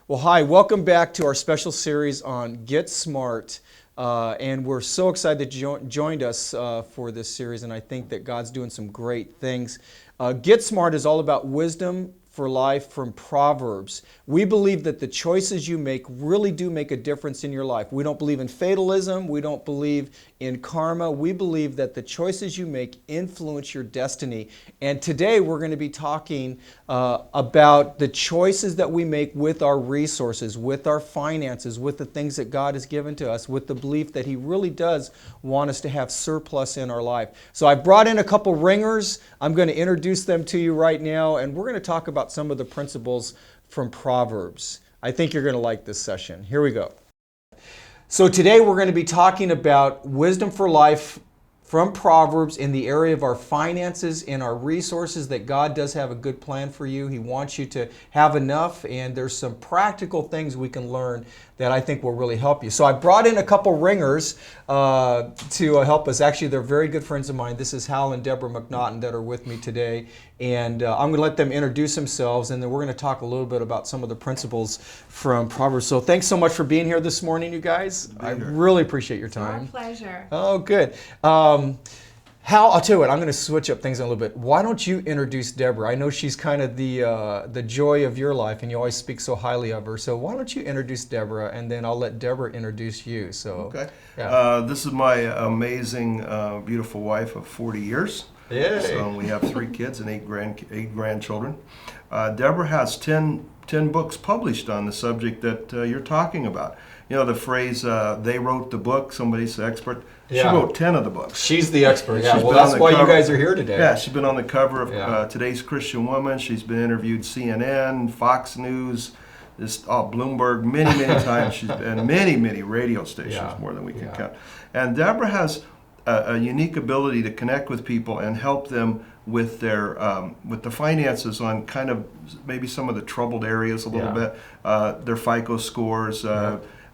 Well, hi, welcome back to our special series on Get Smart. And we're so excited that you joined us for this series, and I think that God's doing some great things. Get Smart is all about wisdom for life from Proverbs. We believe that the choices you make really do make a difference in your life. We don't believe in fatalism. We don't believe in karma. We believe that the choices you make influence your destiny. And today we're going to be talking about the choices that we make with our resources, with our finances, with the things that God has given to us, with the belief that He really does want us to have surplus in our life. So I've brought in a couple ringers. I'm going to introduce them to you right now, and we're going to talk about some of the principles from Proverbs. I think you're going to like this session. Here we go. So today we're going to be talking about wisdom for life from Proverbs in the area of our finances and our resources, that God does have a good plan for you. He wants you to have enough, and there's some practical things we can learn that I think will really help you. So I brought in a couple ringers to help us. Actually, they're very good friends of mine. This is Hal and Deborah McNaughton that are with me today, and I'm going to let them introduce themselves, and then we're going to talk a little bit about some of the principles from Proverbs. So thanks so much for being here this morning, you guys. I really appreciate your time. It's our pleasure. Oh, good. Hal, I'll tell you what, I'm going to switch up things a little bit. Why don't you introduce Deborah? I know she's kind of the joy of your life, and you always speak so highly of her. So why don't you introduce Deborah, and then I'll let Deborah introduce you. So, okay. Yeah. This is my amazing, beautiful wife of 40 years. Yay. So we have 3 kids and 8 grandchildren. Deborah has 10 books published on the subject that you're talking about. You know, the phrase, they wrote the book, somebody's the expert. Yeah. She wrote 10 of the books. She's the expert. Yeah, She's well, been on that's the why you cover. guys are here today. Yeah, she's been on the cover of Yeah. Today's Christian Woman. She's been interviewed CNN, Fox News, Bloomberg, many times. She's been many radio stations, more than we can count. And Deborah has a unique ability to connect with people and help them with their with the finances on kind of maybe some of the troubled areas a little bit. Their FICO scores.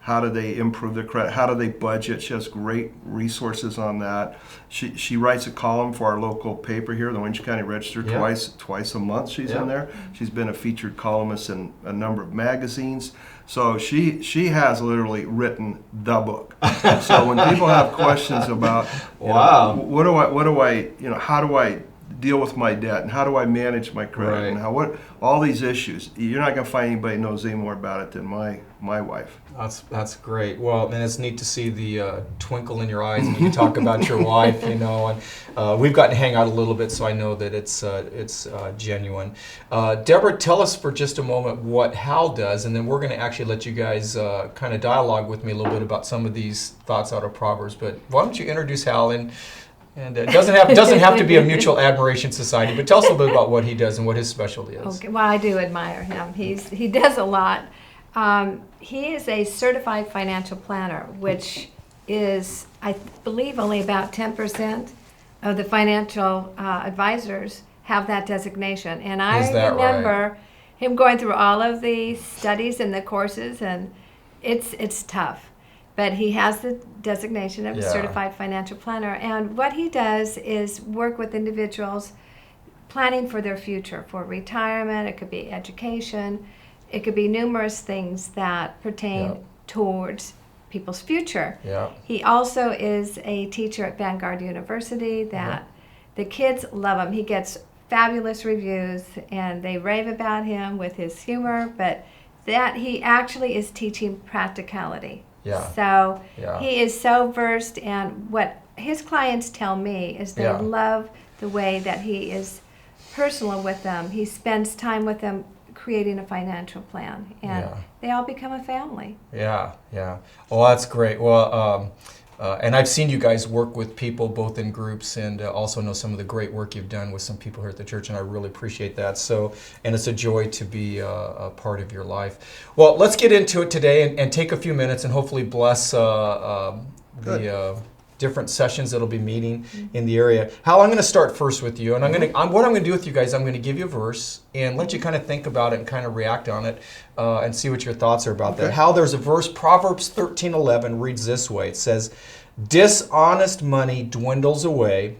How do they improve their credit? How do they budget? She has great resources on that. She writes a column for our local paper here, the Orange County Register, twice a month. She's in there. She's been a featured columnist in a number of magazines. So she has literally written the book. So when people have questions about, how do I deal with my debt, and how do I manage my credit, and all these issues, you're not going to find anybody who knows any more about it than my wife. That's great. Well, and it's neat to see the twinkle in your eyes when you talk about your wife, and we've gotten to hang out a little bit, so I know that it's genuine. Deborah, tell us for just a moment what Hal does, and then we're going to actually let you guys kind of dialogue with me a little bit about some of these thoughts out of Proverbs. But why don't you introduce Hal, and it doesn't have to be a mutual admiration society, but tell us a little bit about what he does and what his specialty is. Okay, well, I do admire him. He does a lot. He is a certified financial planner, which is, I believe, only about 10% of the financial advisors have that designation. And I remember him going through all of the studies and the courses, and it's tough. But he has the designation of a certified financial planner. And what he does is work with individuals planning for their future, for retirement. It could be education. It could be numerous things that pertain towards people's future. Yeah. He also is a teacher at Vanguard University that the kids love him. He gets fabulous reviews, and they rave about him with his humor, but that he actually is teaching practicality. Yeah. So he is so versed, and what his clients tell me is they love the way that he is personal with them. He spends time with them creating a financial plan, and they all become a family. Yeah. Well, that's great. Well, and I've seen you guys work with people both in groups, and also know some of the great work you've done with some people here at the church, and I really appreciate that. So, and it's a joy to be a part of your life. Well, let's get into it today and take a few minutes and hopefully bless the different sessions that'll be meeting in the area. Hal, I'm going to start first with you, and what I'm going to do with you guys, I'm going to give you a verse and let you kind of think about it and kind of react on it and see what your thoughts are about that. Hal, there's a verse, Proverbs 13:11 reads this way. It says, "Dishonest money dwindles away,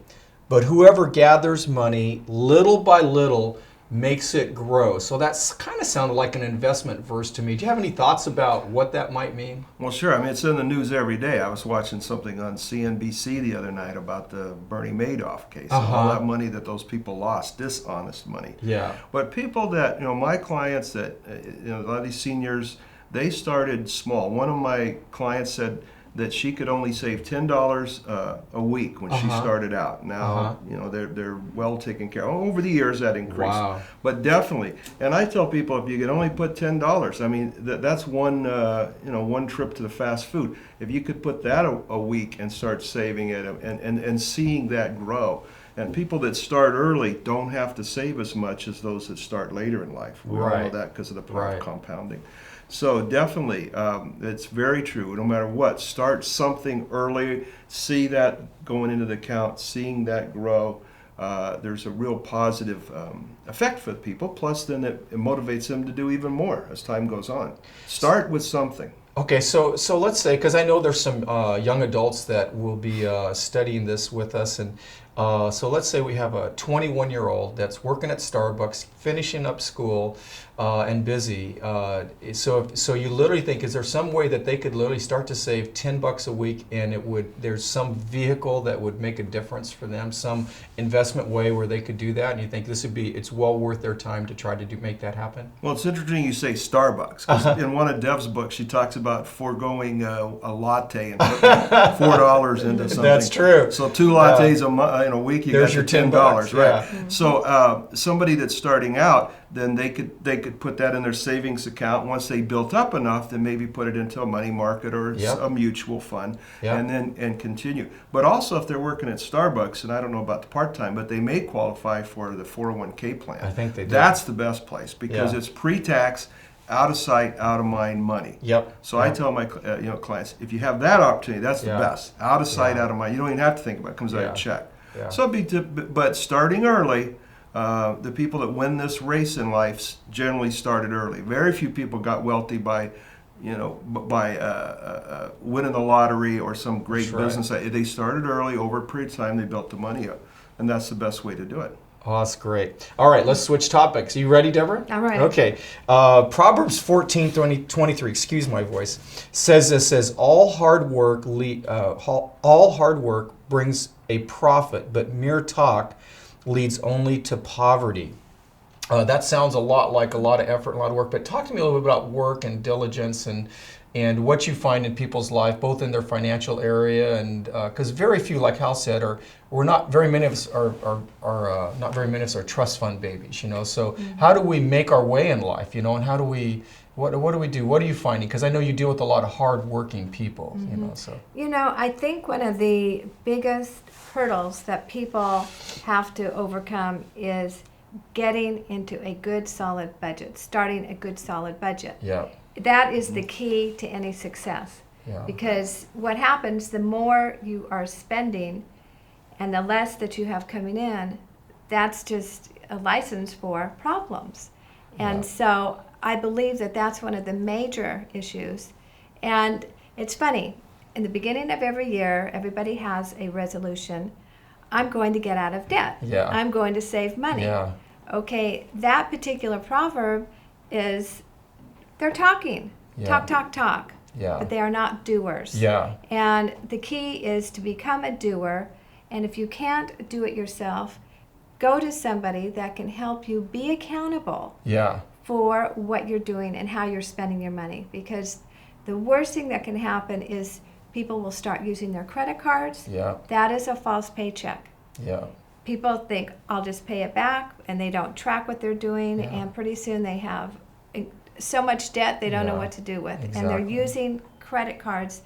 but whoever gathers money little by little makes it grow. So that's kind of sounded like an investment verse to me. Do you have any thoughts about what that might mean? Well, sure. I mean, it's in the news every day. I was watching something on CNBC the other night about the Bernie Madoff case, and all that money that those people lost, dishonest money. Yeah. But people that, my clients that, a lot of these seniors, they started small. One of my clients said that she could only save $10 a week when she started out. Now, they're well taken care of. Over the years, that increased. Wow. But definitely, and I tell people, if you could only put $10, I mean, that's one, one trip to the fast food. If you could put that a week and start saving it and seeing that grow. And people that start early don't have to save as much as those that start later in life. We all know that because of the power of compounding. So definitely, it's very true. No matter what, start something early, see that going into the account, seeing that grow. There's a real positive effect for the people. Plus, then it motivates them to do even more as time goes on. Start with something. Okay, so let's say, because I know there's some young adults that will be studying this with us, and so let's say we have a 21-year-old that's working at Starbucks, finishing up school, and busy. So you literally think, is there some way that they could literally start to save $10 a week, and there's some vehicle that would make a difference for them, some investment way where they could do that, and you think it's well worth their time to try to make that happen? Well, it's interesting you say Starbucks, because in one of Dev's books, she talks about foregoing a latte and putting $4 into something. That's true. So 2 lattes in a week, There's got your $10, $10, right? yeah. So somebody that's starting out, then they could put that in their savings account. Once they built up enough, then maybe put it into a money market or a mutual fund, and then continue. But also, if they're working at Starbucks, and I don't know about the part-time, but they may qualify for the 401k plan. I think they do. That's the best place because it's pre-tax, out of sight, out of mind money. Yep. So I tell my clients, if you have that opportunity, that's the best. Out of sight, out of mind. You don't even have to think about it. It comes out of a check. Yeah. So but starting early, the people that win this race in life generally started early. Very few people got wealthy by winning the lottery or some great business. They started early. Over a period of time, they built the money up, and that's the best way to do it. Oh, that's great. All right, let's switch topics. Are you ready, Deborah? I'm ready. Okay. Proverbs 14:23, excuse my voice, says all hard work brings a profit, but mere talk leads only to poverty. That sounds a lot like a lot of effort, a lot of work, but talk to me a little bit about work and diligence and what you find in people's life, both in their financial area and because very few, like Hal said, not very many of us are trust fund babies, So how do we make our way in life, and how do we? What do we do? What are you finding? Because I know you deal with a lot of hard-working people, So I think one of the biggest hurdles that people have to overcome is getting into a good, solid budget, starting a good, solid budget. Yeah. That is the key to any success. Yeah. Because what happens, the more you are spending and the less that you have coming in, that's just a license for problems. And so I believe that that's one of the major issues. And it's funny, in the beginning of every year, everybody has a resolution. I'm going to get out of debt. Yeah. I'm going to save money. Yeah. Okay, that particular proverb is, they're talking. Yeah. Talk. Yeah. But they are not doers. Yeah. And the key is to become a doer. And if you can't do it yourself, go to somebody that can help you be accountable for what you're doing and how you're spending your money. Because the worst thing that can happen is people will start using their credit cards. Yeah. That is a false paycheck. Yeah. People think, I'll just pay it back, and they don't track what they're doing, and pretty soon they have so much debt they don't know what to do with. Exactly. And they're using credit cards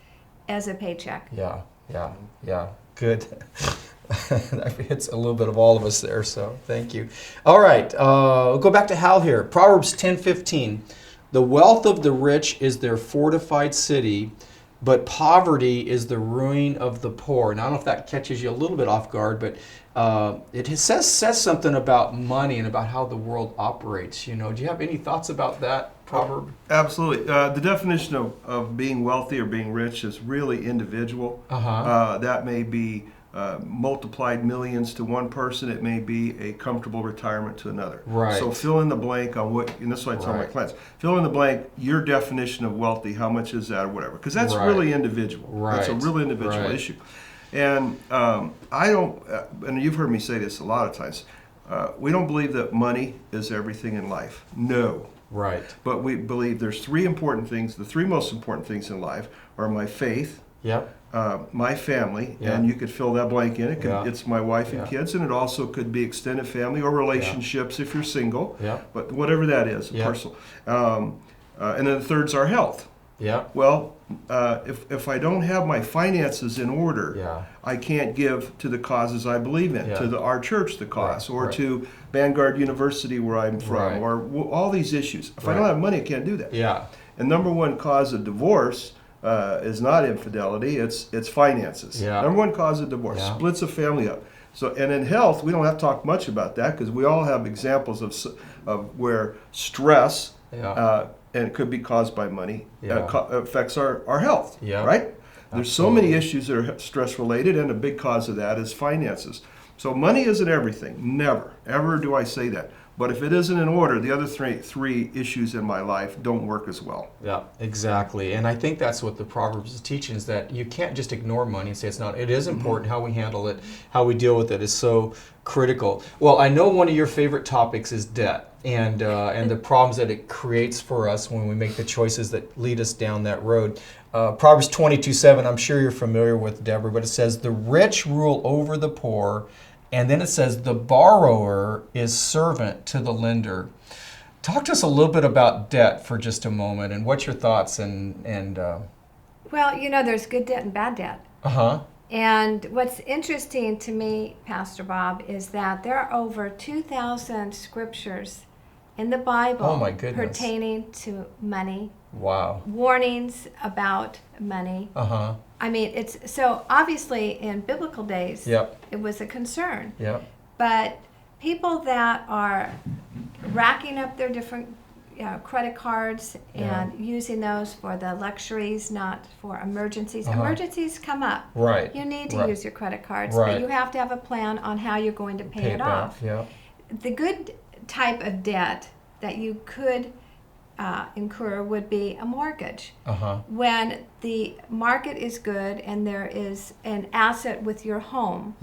as a paycheck. Yeah. Good. That hits a little bit of all of us there, so thank you. All right, we'll go back to Hal here. Proverbs 10:15. The wealth of the rich is their fortified city, but poverty is the ruin of the poor. Now, I don't know if that catches you a little bit off guard, but it says something about money and about how the world operates. Do you have any thoughts about that proverb? Absolutely. The definition of being wealthy or being rich is really individual. That may be multiplied millions to one person, it may be a comfortable retirement to another. Right. So fill in the blank on what, and this is what I tell my clients, fill in the blank, your definition of wealthy, how much is that or whatever. Because that's really individual. That's a really individual issue. And I don't, and you've heard me say this a lot of times, we don't believe that money is everything in life. No. Right. But we believe there's three important things. The three most important things in life are my faith, my family, and you could fill that blank in. It's my wife and kids, and it also could be extended family or relationships if you're single. But whatever that is, personal. And then the third's our health. Well, if I don't have my finances in order, I can't give to the causes I believe in, to our church, the cause, or to Vanguard University where I'm from, or all these issues. If I don't have money, I can't do that. And number one cause of divorce is not infidelity; it's finances. Number one cause of divorce splits a family up. So, and in health, we don't have to talk much about that because we all have examples of where stress. And it could be caused by money, affects our health, right? There's so many issues that are stress related, and a big cause of that is finances. So money isn't everything, never, ever do I say that. But if it isn't in order, the other three issues in my life don't work as well. Yeah, exactly. And I think that's what the Proverbs is teaching, is that you can't just ignore money and say it's not. It is important. How we handle it, how we deal with it is so critical. Well, I know one of your favorite topics is debt and the problems that it creates for us when we make the choices that lead us down that road. Proverbs 22:7, I'm sure you're familiar with, Deborah, but it says, the rich rule over the poor, and then it says, the borrower is servant to the lender. Talk to us a little bit about debt for just a moment, and what's your thoughts? Well, there's good debt and bad debt. And what's interesting to me, Pastor Bob, is that there are over 2,000 scriptures in the Bible pertaining to money. Wow. Warnings about money. I mean, it's so obviously in biblical days, it was a concern. But people that are racking up their different credit cards and using those for the luxuries, not for emergencies. Emergencies come up. You need to use your credit cards, but you have to have a plan on how you're going to pay it off. The good type of debt that you could incur would be a mortgage. When the market is good and there is an asset with your home,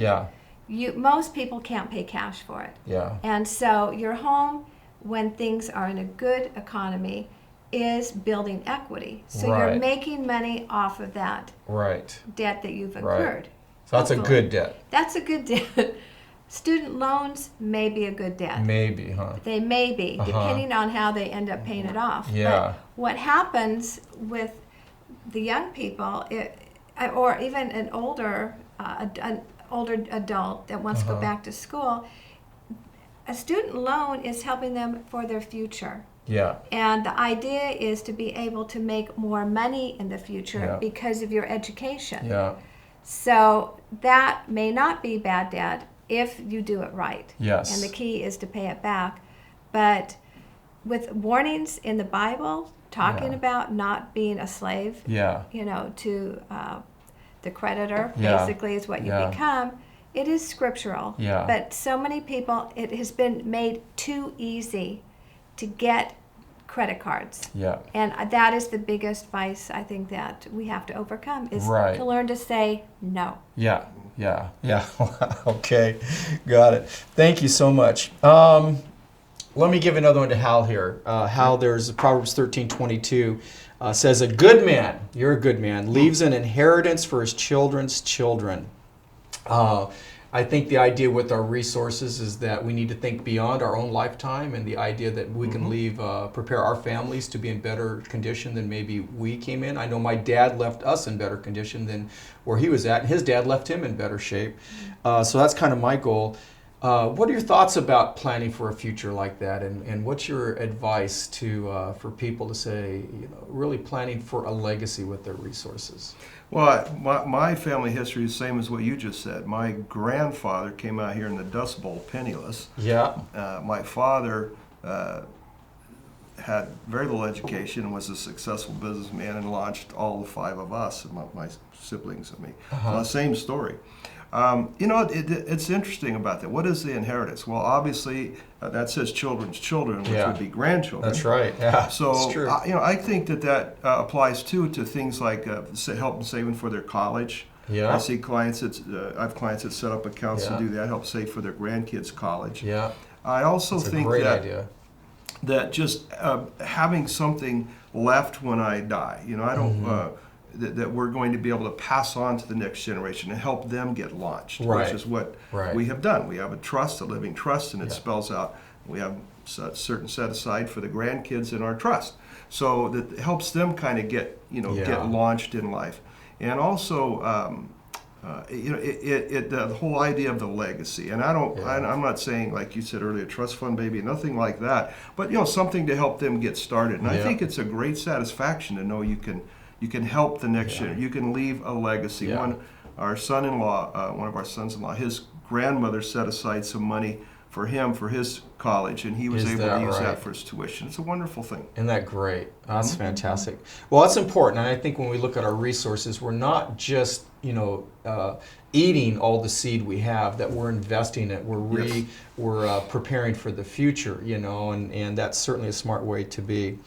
most people can't pay cash for it. And so your home, when things are in a good economy, is building equity. So you're making money off of that debt that you've incurred. So that's a good debt. That's a good debt. Student loans may be a good debt. Maybe, huh? They may be, depending on how they end up paying it off. But what happens with the young people, or even an older adult that wants to go back to school, a student loan is helping them for their future. And the idea is to be able to make more money in the future because of your education. So that may not be bad debt if you do it right. And the key is to pay it back. But with warnings in the Bible, talking about not being a slave, to the creditor, basically is what you become. It is scriptural, but so many people, it has been made too easy to get credit cards. And that is the biggest vice I think that we have to overcome, is to learn to say no. Okay, got it. Thank you so much. Let me give another one to Hal here. Hal, there's Proverbs 13:22. Says, a good man, you're a good man, leaves an inheritance for his children's children. I think the idea with our resources is that we need to think beyond our own lifetime, and the idea that we can prepare our families to be in better condition than maybe we came in. I know my dad left us in better condition than where he was at, and his dad left him in better shape. So that's kind of my goal. What are your thoughts about planning for a future like that, and what's your advice for people to say, really planning for a legacy with their resources? Well, my family history is the same as what you just said. My grandfather came out here in the Dust Bowl penniless. My father had very little education and was a successful businessman and launched all the five of us, my siblings and me. Same story. It's interesting about that. What is the inheritance? Well, obviously, that says children's children, which would be grandchildren. That's right. Yeah. So, it's true. I think that applies too to things like help and saving for their college. Yeah. I see clients I have clients that set up accounts to do that, help save for their grandkids' college. Yeah. I also That's think a great idea. that just having something left when I die, I don't. That we're going to be able to pass on to the next generation and help them get launched, which is what we have done. We have a trust, a living trust, and it spells out we have a certain set aside for the grandkids in our trust. So that helps them kind of get launched in life. And also, the whole idea of the legacy. And I'm not saying, like you said earlier, trust fund baby, nothing like that. But something to help them get started. And I think it's a great satisfaction to know you can help the next generation. You can leave a legacy. One of our sons-in-law, his grandmother set aside some money for him for his college, and he was able to use that for his tuition. It's a wonderful thing. Isn't that great? That's fantastic. Well, that's important, and I think when we look at our resources, we're not just eating all the seed we have; that we're investing it. We're preparing for the future, and that's certainly a smart way to be.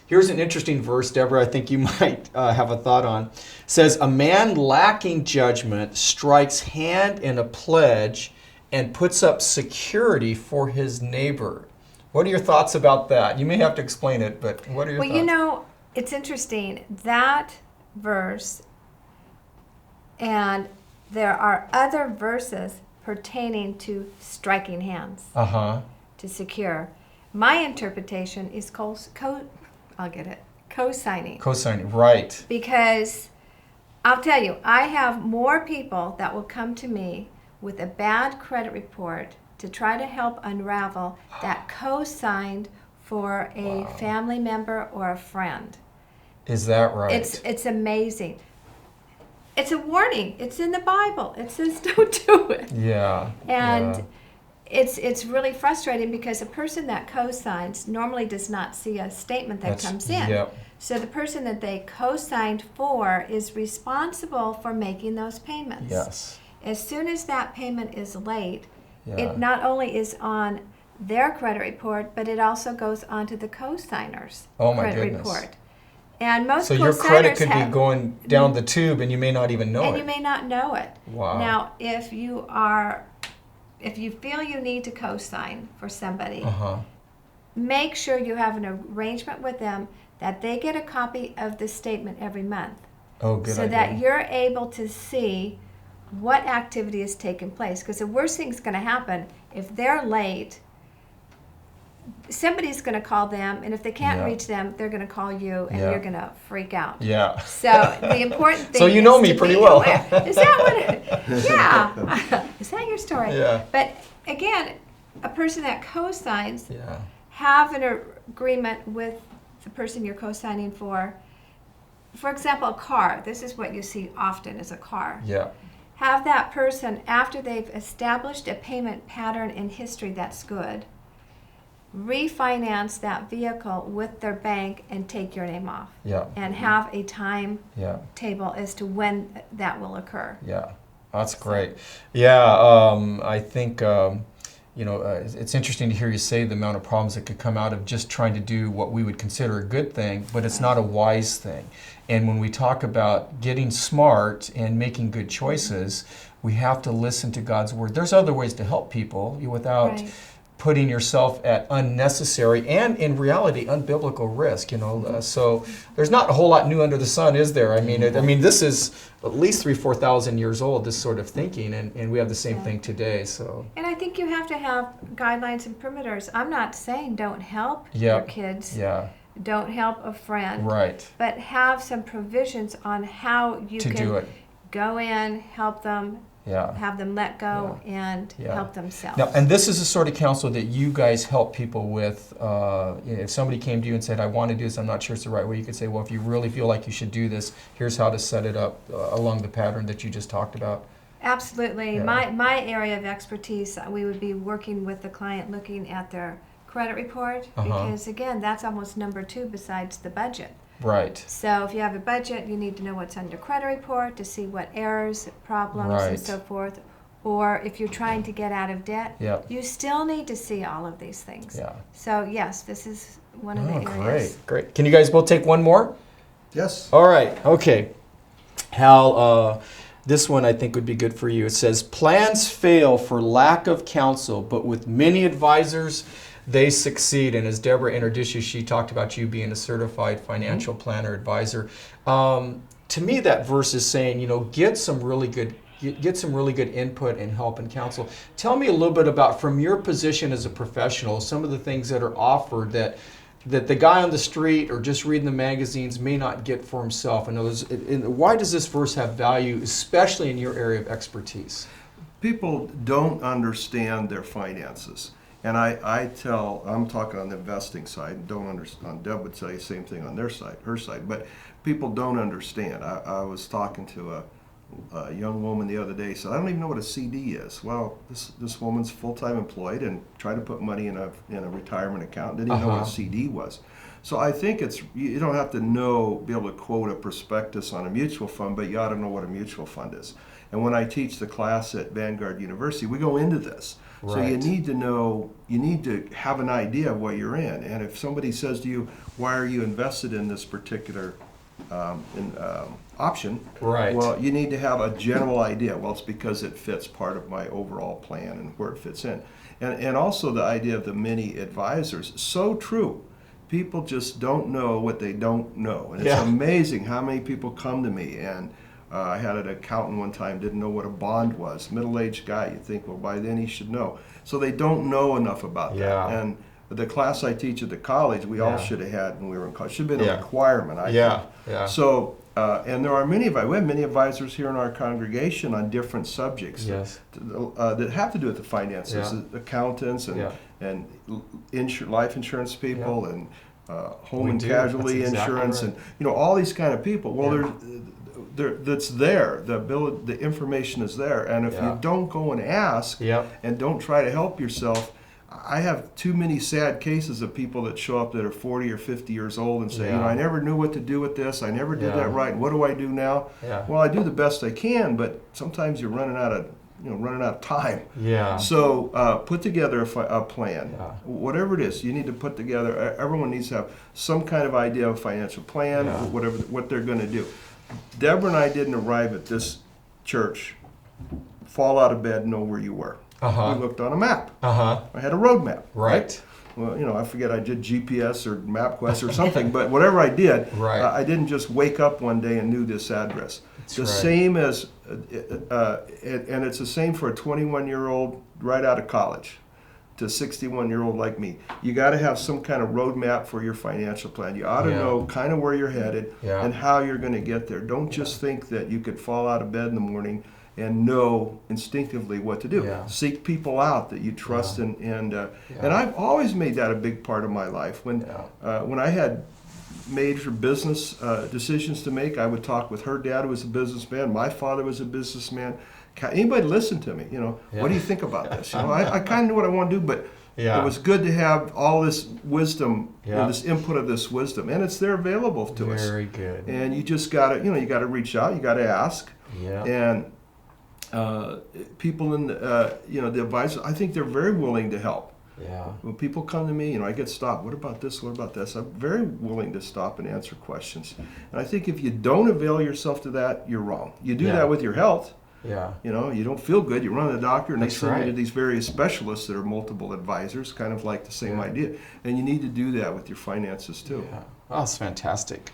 Here's an interesting verse, Deborah, I think you might have a thought on. It says, "A man lacking judgment strikes hand in a pledge and puts up security for his neighbor." What are your thoughts about that? You may have to explain it, but what are your thoughts? Well, it's interesting, that verse, and there are other verses pertaining to striking hands to secure. My interpretation is co-signing. Co-signing, right. Because I'll tell you, I have more people that will come to me with a bad credit report to try to help unravel that co-signed for a family member or a friend. Is that right? It's amazing. It's a warning. It's in the Bible. It says don't do it. Yeah. And it's really frustrating because a person that co-signs normally does not see a statement that comes in. Yep. So the person that they co-signed for is responsible for making those payments. Yes. As soon as that payment is late, it not only is on their credit report, but it also goes onto the co-signer's credit report. And most so your credit could be going down the tube, and you may not even know it. And you may not know it. Wow. Now, if you feel you need to co-sign for somebody, make sure you have an arrangement with them that they get a copy of the statement every month. Oh, good so idea. that you're able to see what activity has taken place. Because the worst thing is going to happen if they're late, somebody's going to call them, and if they can't reach them, they're going to call you, and you're going to freak out. Yeah. So the important thing. So you know me pretty well. Is that what? Yeah. Is that your story? Yeah. But again, a person that co-signs, Yeah. have an agreement with the person you're co-signing for. For example, a car. This is what you see often is a car. Yeah. Have that person, after they've established a payment pattern in history that's good, refinance that vehicle with their bank and take your name off. Yeah. And have a time table as to when that will occur. Yeah, that's great. Yeah, I think it's interesting to hear you say the amount of problems that could come out of just trying to do what we would consider a good thing, but it's not a wise thing. And when we talk about getting smart and making good choices, we have to listen to God's word. There's other ways to help people without putting yourself at unnecessary and, in reality, unbiblical risk. So there's not a whole lot new under the sun, is there? I mean, this is at least 3,000-4,000 years old. This sort of thinking, and we have the same thing today. So. And I think you have to have guidelines and perimeters. I'm not saying don't help your kids. Yeah. Don't help a friend. Right. But have some provisions on how you can do it. Go in, help them. Yeah. Have them let go and help themselves. Now, and this is the sort of counsel that you guys help people with. If somebody came to you and said, "I want to do this, I'm not sure it's the right way," you could say, "Well, if you really feel like you should do this, here's how to set it up along the pattern that you just talked about." Absolutely. Yeah. My area of expertise, we would be working with the client, looking at their credit report, because again, that's almost number 2 besides the budget. Right. So if you have a budget, you need to know what's on your credit report to see what errors, problems, Right. and so forth. Or if you're trying to get out of debt, Yep. you still need to see all of these things. Yeah. So yes, this is one of the Oh, areas. great. Can you guys both take one more? Yes. All right. Okay. Hal, this one I think would be good for you. It says, plans fail for lack of counsel, but with many advisors, they succeed. And as Deborah introduced you, she talked about you being a certified financial planner advisor. To me, that verse is saying, get some really good input and help and counsel. Tell me a little bit about, from your position as a professional, some of the things that are offered that the guy on the street or just reading the magazines may not get for himself. In other words, why does this verse have value, especially in your area of expertise? People don't understand their finances. And I'm talking on the investing side, don't understand. Deb would say the same thing on her side, but people don't understand. I was talking to a young woman the other day, said, I don't even know what a CD is. Well, this woman's full-time employed and tried to put money in a retirement account, didn't even know what a CD was. So I think you don't have to be able to quote a prospectus on a mutual fund, but you ought to know what a mutual fund is. And when I teach the class at Vanguard University, we go into this. Right. So you need to know, you need to have an idea of what you're in. And if somebody says to you, why are you invested in this particular option? Right. Well, you need to have a general idea. Well, it's because it fits part of my overall plan and where it fits in. And also the idea of the many advisors. So true. People just don't know what they don't know. And it's amazing how many people come to me. And I had an accountant one time, didn't know what a bond was. Middle-aged guy, you think, well, by then he should know. So they don't know enough about that. And the class I teach at the college, we all should have had when we were in college. Should have been a requirement, I think. So, and there are we have many advisors here in our congregation on different subjects that have to do with the finances, accountants and life insurance people and home and casualty insurance and all these kind of people. Well, that's there. The information is there, and if you don't go and ask and don't try to help yourself, I have too many sad cases of people that show up that are 40 or 50 years old and say, I never knew what to do with this. I never did that right. What do I do now? Well, I do the best I can, but sometimes you're running out of time. So put together a plan. Whatever it is, you need to put together. Everyone needs to have some kind of idea of a financial plan, what they're going to do. Deborah and I didn't arrive at this church, fall out of bed, know where you were. We looked on a map. I had a road map. Right. Well, I forget, I did GPS or MapQuest or something, but whatever I did, I didn't just wake up one day and knew this address. Same as, and it's the same for a 21-year-old right out of college to a 61-year-old like me. You got to have some kind of roadmap for your financial plan. You ought to know kind of where you're headed and how you're going to get there. Don't just think that you could fall out of bed in the morning and know instinctively what to do. Seek people out that you trust and I've always made that a big part of my life. When I had major business decisions to make, I would talk with her dad, who was a businessman. My father was a businessman. Anybody listen to me? What do you think about this? I kind of knew what I want to do, but it was good to have all this wisdom, this input of this wisdom, and it's there available to us. Very good. And you just got to, you got to reach out, you got to ask, and people in the advisors, I think they're very willing to help. When people come to me, I get stopped. What about this? What about this? I'm very willing to stop and answer questions. And I think if you don't avail yourself to that, you're wrong. You do that with your health. You don't feel good. You run to the doctor, and they send you to these various specialists that are multiple advisors, kind of like the same idea. And you need to do that with your finances too. Oh, that's fantastic.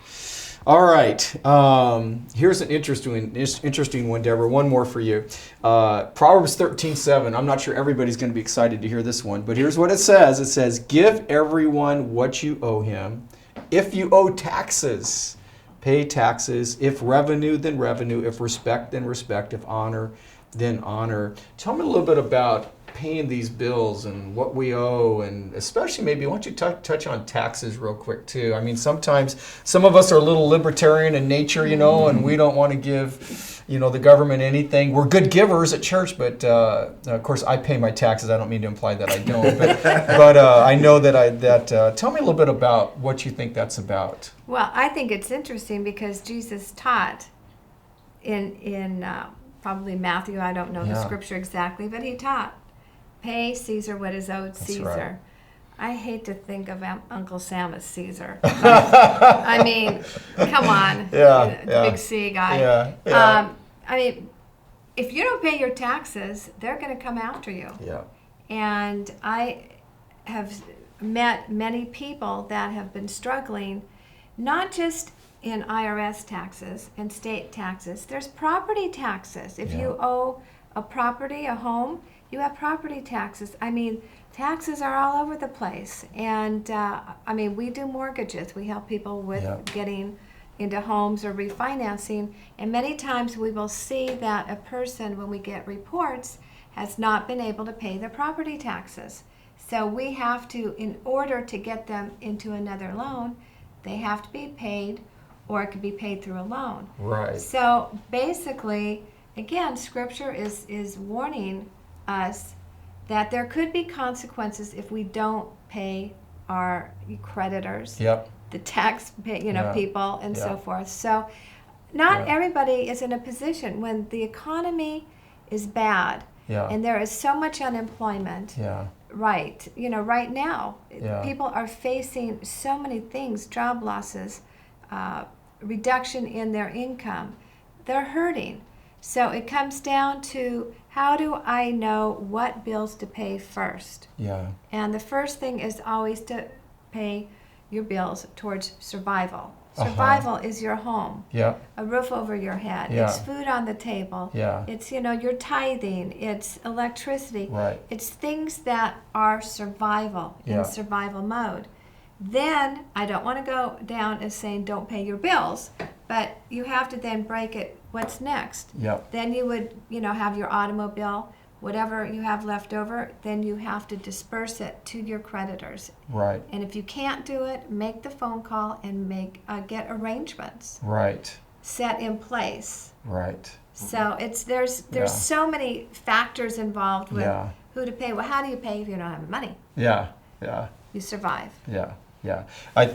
All right. Here's an interesting one, Deborah. One more for you. Proverbs 13:7. I'm not sure everybody's going to be excited to hear this one, but here's what it says. It says, give everyone what you owe him. If you owe taxes, pay taxes. If revenue, then revenue. If respect, then respect. If honor, then honor. Tell me a little bit about paying these bills and what we owe, and especially maybe, why don't you touch on taxes real quick too? I mean, sometimes some of us are a little libertarian in nature, and we don't want to give the government anything. We're good givers at church, but of course I pay my taxes. I don't mean to imply that I don't, but I know that tell me a little bit about what you think that's about. Well, I think it's interesting because Jesus taught in probably Matthew, I don't know the scripture exactly, but he taught, pay Caesar what is owed Caesar. Right. I hate to think of Uncle Sam as Caesar. I mean, come on, big C guy. I mean, if you don't pay your taxes, they're going to come after you. Yeah. And I have met many people that have been struggling, not just in IRS taxes and state taxes. There's property taxes. If you owe a property, a home, you have property taxes. I mean, taxes are all over the place. And I mean, we do mortgages. We help people with getting into homes or refinancing. And many times we will see that a person, when we get reports, has not been able to pay their property taxes. So we have to, in order to get them into another loan, they have to be paid, or it could be paid through a loan. Right. So basically, again, Scripture is warning us that there could be consequences if we don't pay our creditors, the tax people, and so forth. So not everybody is in a position when the economy is bad and there is so much unemployment. Right. Right now, people are facing so many things, job losses, reduction in their income. They're hurting. So it comes down to, how do I know what bills to pay first? And the first thing is always to pay your bills towards survival. Survival is your home, a roof over your head. It's food on the table. It's, your tithing. It's electricity. It's things that are survival, in survival mode. Then, I don't want to go down as saying don't pay your bills, but you have to then break it. What's next? Then you would, have your automobile, whatever you have left over, then you have to disperse it to your creditors. And if you can't do it, make the phone call and get arrangements set in place. So there's so many factors involved with who to pay. Well, how do you pay if you don't have money? You survive.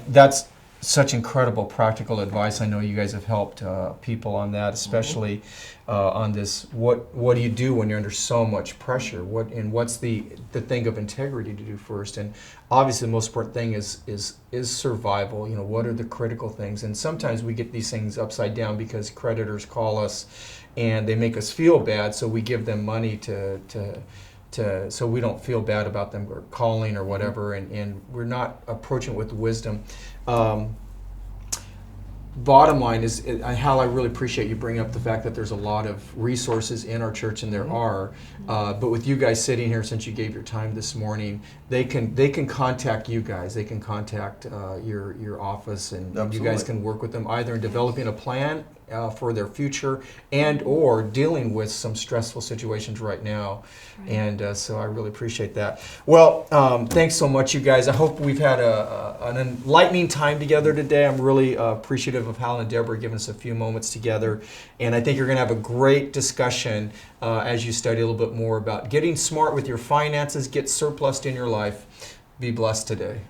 That's such incredible practical advice. I know you guys have helped people on that, especially on this. What do you do when you're under so much pressure? What's the thing of integrity to do first? And obviously, the most important thing is survival. What are the critical things? And sometimes we get these things upside down because creditors call us and they make us feel bad, so we give them money to so we don't feel bad about them or calling or whatever, and we're not approaching it with wisdom. Bottom line is, Hal, I really appreciate you bringing up the fact that there's a lot of resources in our church, and there are. But with you guys sitting here, since you gave your time this morning, they can contact you guys. They can contact your office, and you guys can work with them either in developing a plan for their future and or dealing with some stressful situations right now. And so I really appreciate that. Well, thanks so much, you guys. I hope we've had an enlightening time together today. I'm really appreciative of Hal and Deborah giving us a few moments together. And I think you're going to have a great discussion as you study a little bit more about getting smart with your finances, get surplus in your life. Be blessed today.